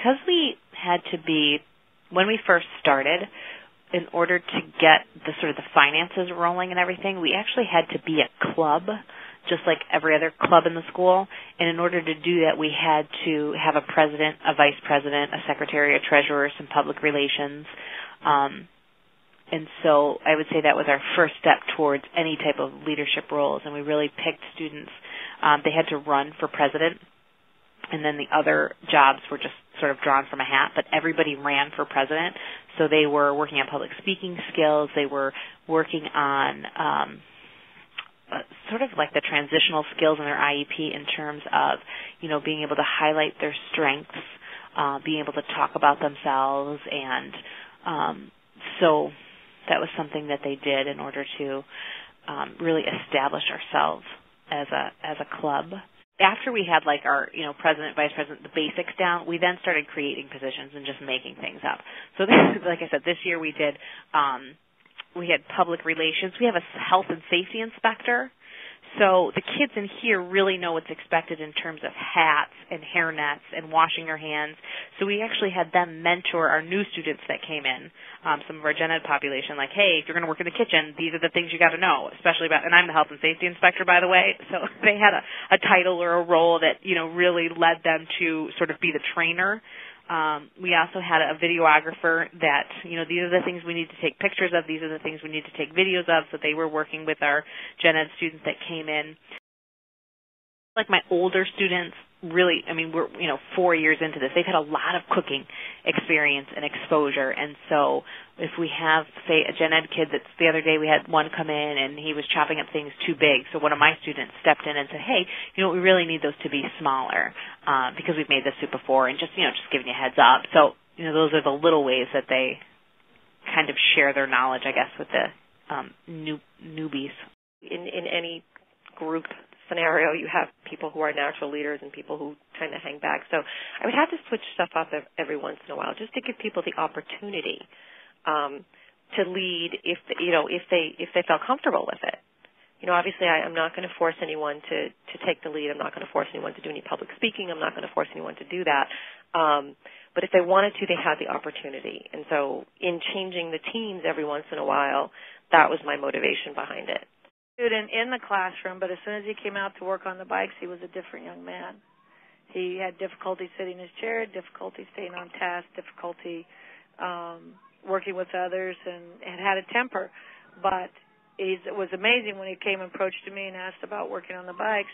because we had to be, when we first started, in order to get the sort of the finances rolling and everything, we actually had to be a club, just like every other club in the school. And in order to do that, we had to have a president, a vice president, a secretary, a treasurer, some public relations. And so I would say that was our first step towards any type of leadership roles. And we really picked students. They had to run for president. And then the other jobs were just sort of drawn from a hat, but everybody ran for president. So they were working on public speaking skills. They were working on sort of like the transitional skills in their IEP in terms of, being able to highlight their strengths, being able to talk about themselves. And so that was something that they did in order to really establish ourselves as a club. After we had like our, president, vice president, the basics down, we then started creating positions and just making things up. So like I said, this year we did, we had public relations. We have a health and safety inspector. So the kids in here really know what's expected in terms of hats and hairnets and washing your hands. So we actually had them mentor our new students that came in, some of our gen ed population, like, hey, if you're going to work in the kitchen, these are the things you got to know, especially about, and I'm the health and safety inspector, by the way. So they had a title or a role that, really led them to sort of be the trainer. We also had a videographer that, these are the things we need to take pictures of. These are the things we need to take videos of. So they were working with our gen ed students that came in. Like my older students, really, we're, 4 years into this. They've had a lot of cooking experience and exposure. And so if we have, say, a gen ed kid that's the other day we had one come in and he was chopping up things too big. So one of my students stepped in and said, hey, we really need those to be smaller because we've made this soup before, and just giving you a heads up. So, those are the little ways that they kind of share their knowledge, I guess, with the newbies. In any group scenario, you have people who are natural leaders and people who kind of hang back. So I would have to switch stuff up every once in a while just to give people the opportunity to lead if they felt comfortable with it. Obviously I'm not going to force anyone to take the lead. I'm not going to force anyone to do any public speaking. I'm not going to force anyone to do that. But if they wanted to, they had the opportunity. And so in changing the teams every once in a while, that was my motivation behind it. Student in the classroom, but as soon as he came out to work on the bikes, he was a different young man. He had difficulty sitting in his chair, difficulty staying on task, difficulty working with others, and had a temper. But it was amazing when he came and approached me and asked about working on the bikes.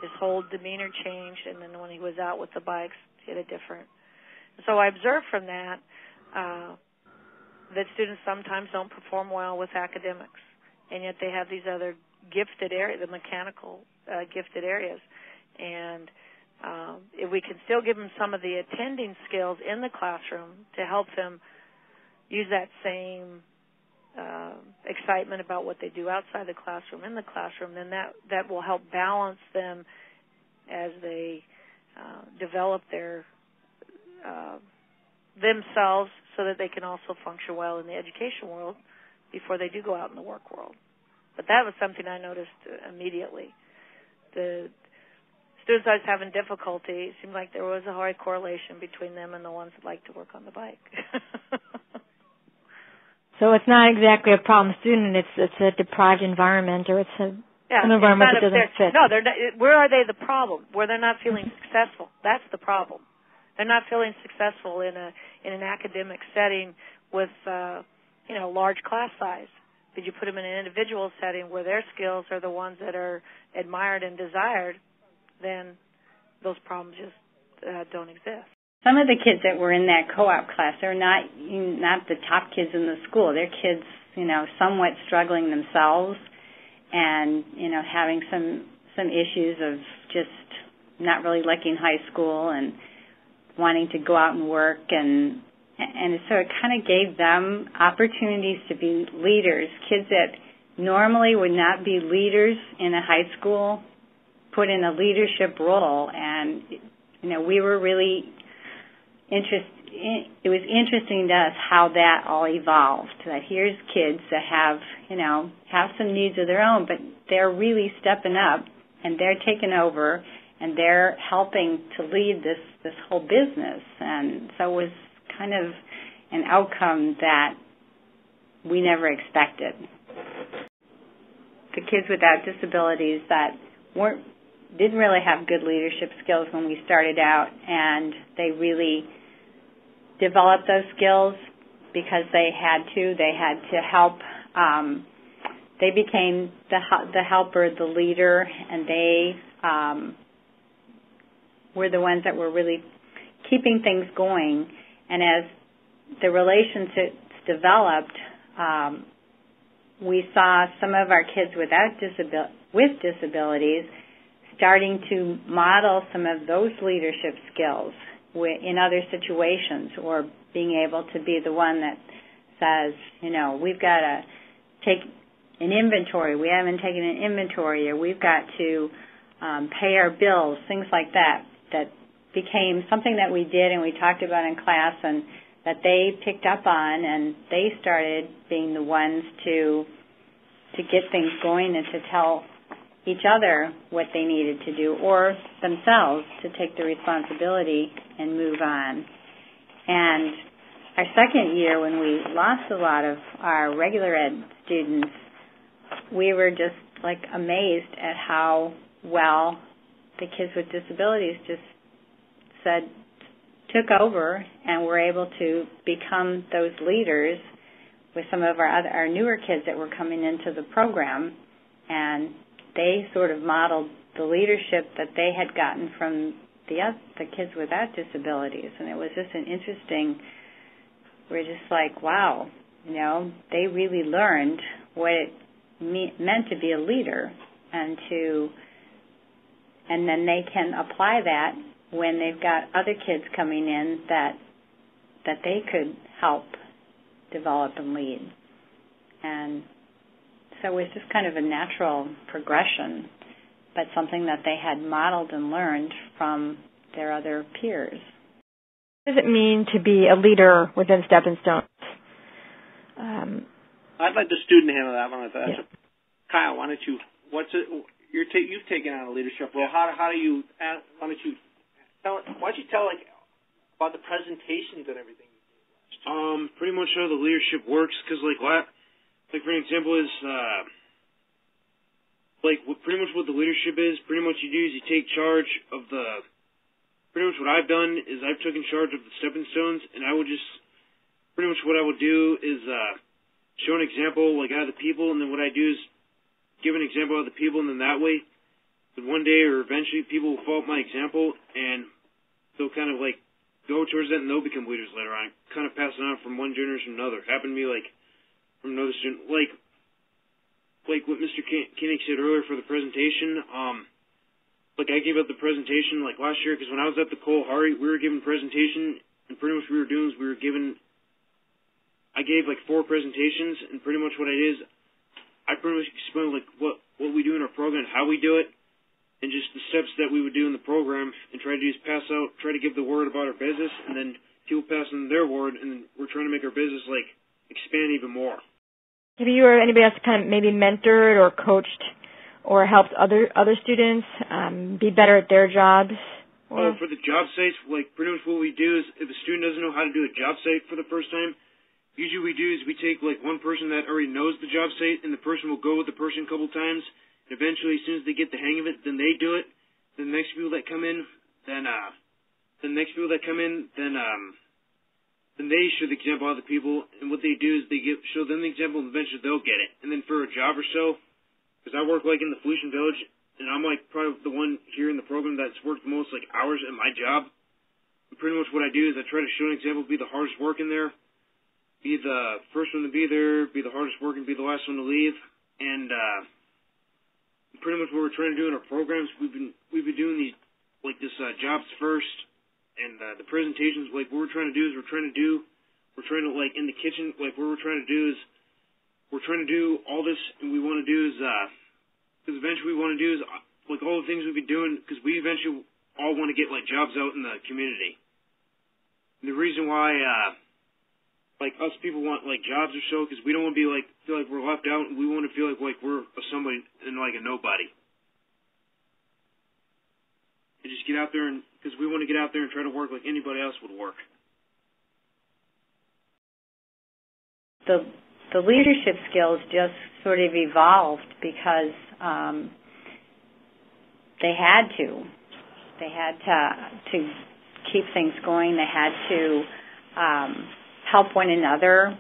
His whole demeanor changed, and then when he was out with the bikes, he had a different. So I observed from that that students sometimes don't perform well with academics, and yet they have these other gifted areas, the mechanical gifted areas. And if we can still give them some of the attending skills in the classroom to help them use that same excitement about what they do outside the classroom in the classroom, then that will help balance them as they develop their themselves so that they can also function well in the education world before they do go out in the work world. But that was something I noticed immediately. The students I was having difficulty, it seemed like there was a high correlation between them and the ones that like to work on the bike. So it's not exactly a problem student, it's a deprived environment, or it's an environment that doesn't fit. No, they're not, where are they the problem? Where they're not feeling successful. That's the problem. They're not feeling successful in an academic setting with large class size. Did you put them in an individual setting where their skills are the ones that are admired and desired, then those problems just don't exist. Some of the kids that were in that co-op class are not the top kids in the school. They're kids, somewhat struggling themselves and, having some issues of just not really liking high school and wanting to go out and work, and so it kind of gave them opportunities to be leaders. Kids that normally would not be leaders in a high school put in a leadership role, and we were really it was interesting to us how that all evolved. That here's kids that have some needs of their own, but they're really stepping up and they're taking over and they're helping to lead this whole business. And so it was kind of an outcome that we never expected. The kids without disabilities that didn't really have good leadership skills when we started out, and they really developed those skills because they had to. They had to help. They became the helper, the leader, and they were the ones that were really keeping things going. And as the relationships developed, we saw some of our kids with disabilities starting to model some of those leadership skills in other situations, or being able to be the one that says, we've got to take an inventory. We haven't taken an inventory, or we've got to pay our bills, things like that, that became something that we did and we talked about in class, and that they picked up on, and they started being the ones to get things going and to tell each other what they needed to do, or themselves to take the responsibility and move on. And our second year, when we lost a lot of our regular ed students, we were just amazed at how well the kids with disabilities just took over and were able to become those leaders with some of our newer kids that were coming into the program, and they sort of modeled the leadership that they had gotten from the kids without disabilities. And it was just an interesting, we're just wow, they really learned what it meant to be a leader, and then they can apply that when they've got other kids coming in that they could help develop and lead. And so it was just kind of a natural progression, but something that they had modeled and learned from their other peers. What does it mean to be a leader within Stepping Stones? I'd like the student to handle that one. Yeah. Kyle, why don't you? You've taken on a leadership role. Why don't you tell about the presentations and everything? Pretty much how the leadership works, because for an example is pretty much what the leadership is. Pretty much you do is you take charge of pretty much what I've done is I've taken charge of the Stepping Stones, and I would just pretty much what I would do is show an example out of the people, and then what I do is give an example of the people, and then that way, that one day or eventually people will follow my example, and they'll kind of go towards that, and they'll become leaders later on. Kind of pass it on from one generation to another. Happened to me from another student, like what Mr. Koenig said earlier for the presentation. I gave out the presentation last year, because when I was at the Cole Hari, we were given presentation, and pretty much what we were doing is I gave 4 presentations, and pretty much what I did is I pretty much explained what we do in our program, how we do it, and just the steps that we would do in the program, and try to give the word about our business, and then people pass on their word, and then we're trying to make our business expand even more. Have you or anybody else kind of maybe mentored or coached or helped other students be better at their jobs? For the job sites, pretty much what we do is if a student doesn't know how to do a job site for the first time, usually what we do is we take one person that already knows the job site, and the person will go with the person a couple times. And eventually, as soon as they get the hang of it, then they do it. The next people that come in, then they show the example of the people, and what they do is they show them the example, and eventually they'll get it. And then for a job or so, because I work in the Felician Village, and I'm probably the one here in the program that's worked the most hours at my job. And pretty much what I do is I try to show an example, be the hardest work in there, be the first one to be there, be the hardest work, and be the last one to leave. And pretty much what we're trying to do in our programs, we've been doing these this jobs first, and the presentations. What we're trying to do is we're trying to in the kitchen. What we're trying to do is we're trying to do all this, and we want to do is because eventually we want to do is all the things we've been doing, because we eventually all want to get jobs out in the community. And the reason why us people want jobs or so, because we don't want to be feel like we're left out, and we want to feel like we're somebody and a nobody. just get out there and because we want to get out there and try to work like anybody else would work. The leadership skills just sort of evolved because they had to. They had to keep things going. They had to help one another,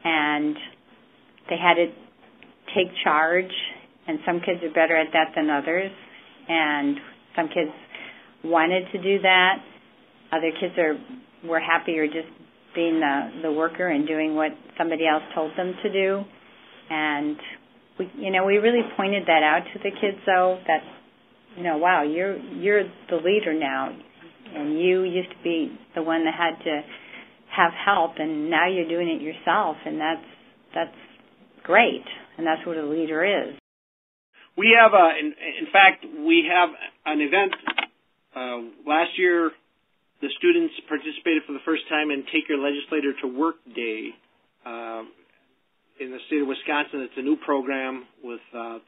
and they had to take charge. And some kids are better at that than others, and some kids wanted to do that. Other kids were happier just being the worker and doing what somebody else told them to do. And we really pointed that out to the kids, though, that wow, you're the leader now, and you used to be the one that had to have help, and now you're doing it yourself, and that's great, and that's what a leader is. We have in fact, we have an event. Last year, the students participated for the first time in Take Your Legislator to Work Day in the state of Wisconsin. It's a new program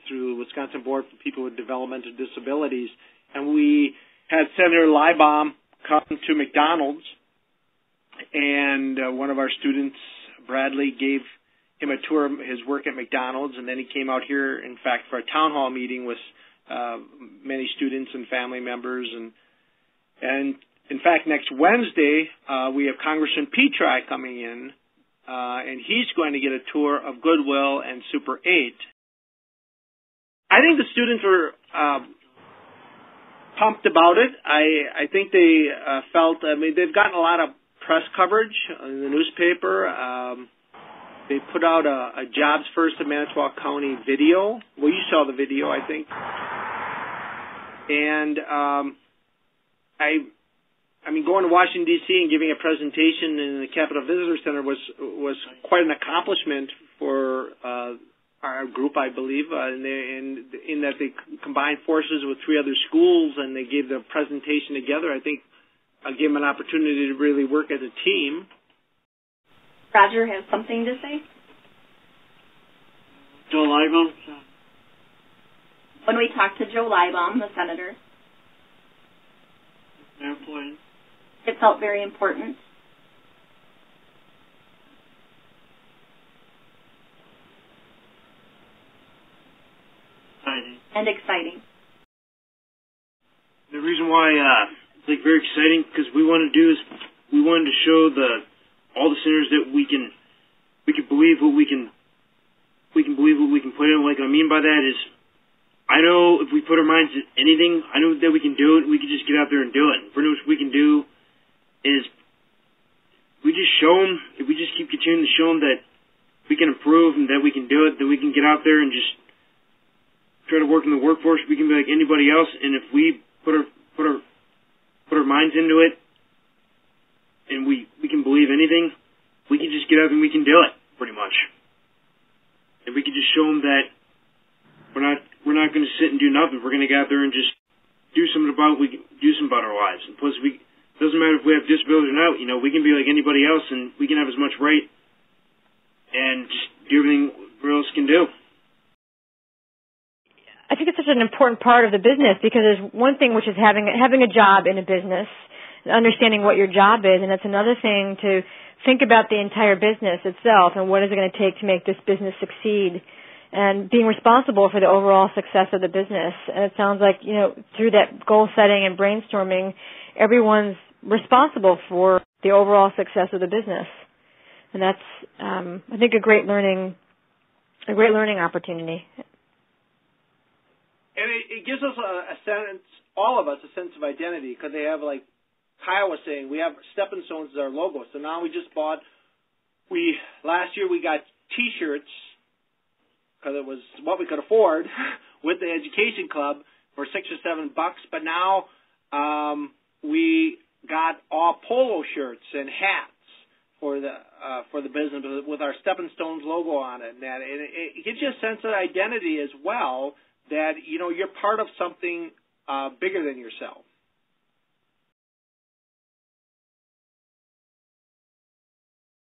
through Wisconsin Board for People with Developmental Disabilities. And we had Senator Leibaum come to McDonald's, and one of our students, Bradley, gave him a tour of his work at McDonald's, and then he came out here, in fact, for a town hall meeting with many students and family members. And in fact, next Wednesday, we have Congressman Petri coming in, and he's going to get a tour of Goodwill and Super 8. I think the students were pumped about it. I think they felt, they've gotten a lot of press coverage in the newspaper. They put out a Jobs First in Manitowoc County video. Well, you saw the video, I think. And going to Washington, D.C. and giving a presentation in the Capitol Visitor Center was quite an accomplishment for our group, I believe, in that they combined forces with 3 other schools and they gave the presentation together. I think I gave them an opportunity to really work as a team. Roger has something to say. Joe Leibaum. When we talked to Joe Leibaum, the senator, Airplane. It felt very important. Exciting. And exciting. The reason why it's very exciting because we wanted to show all the senators that we can believe what we can believe what we can put in. What I mean by that is, I know if we put our minds to anything, I know that we can do it. We can just get out there and do it. Pretty much what we can do is we just show them, if we just keep continuing to show them that we can improve and that we can do it, that we can get out there and just try to work in the workforce. We can be like anybody else, and if we put our minds into it, and we can believe anything, we can just get up and we can do it, pretty much. And we can just show them that we're not going to sit and do nothing. We're going to get out there and just do something about our lives. And plus, it doesn't matter if we have disabilities or not. We can be like anybody else, and we can have as much right and just do everything everyone else can do. I think it's such an important part of the business because there's one thing which is having a job in a business, understanding what your job is, and it's another thing to think about the entire business itself and what is it going to take to make this business succeed and being responsible for the overall success of the business. And it sounds like, through that goal setting and brainstorming, everyone's responsible for the overall success of the business. And that's, I think, a great learning opportunity. And it gives us a sense, all of us, a sense of identity because they have, like Kyle was saying, we have Stepping Stones as our logo. So now we just last year we got T-shirts because it was what we could afford with the education club for $6 or $7. But now we got all polo shirts and hats for the business with our Stepping Stones logo on it. And it gives you a sense of identity as well, that you're part of something bigger than yourself.